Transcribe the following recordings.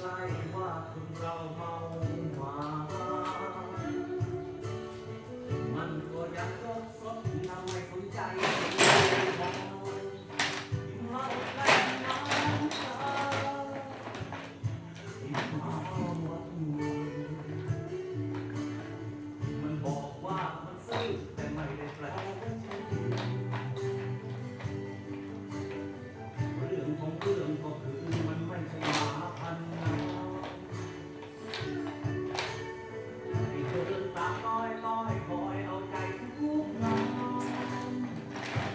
ว่าคนเราเมามามันก็ยังรสสดทำไม่สนใจเมาแล้วน้ำตาเมาหมดมันบอกว่ามันซื่อแต่ไม่ได้แปลว่าจริงเรื่องของเรื่องก็คือมันไม่ใช่หมาพันธุ์ให้เธอตาต้อยต้อยคอยเอาใจทุกงาน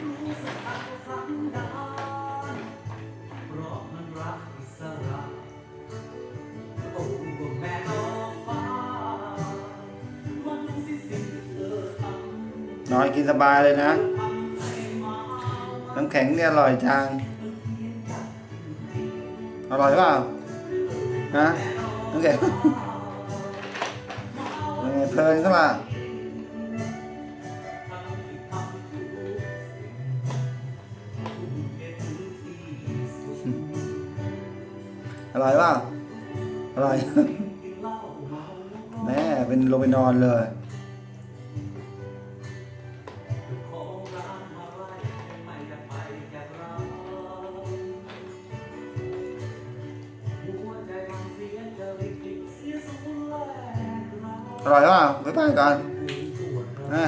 รู้สึกอักสันดานเพราะมันรักอิสระโอ้ก็แม่ดอกฟ้ามันดูสิสิ่งที่เธอทำ นอนกินสบายเลยนะ ทำให้เมา น้ำแข็งเนี่ยอร่อยจัง อร่อยเปล่าฮะน้ำแข็งเพลินก็ล่ะอร่อยเปล่าอร่อย แม่เป็นลงไปนอนเลยอร่อยเปล่าไปก่อนนะ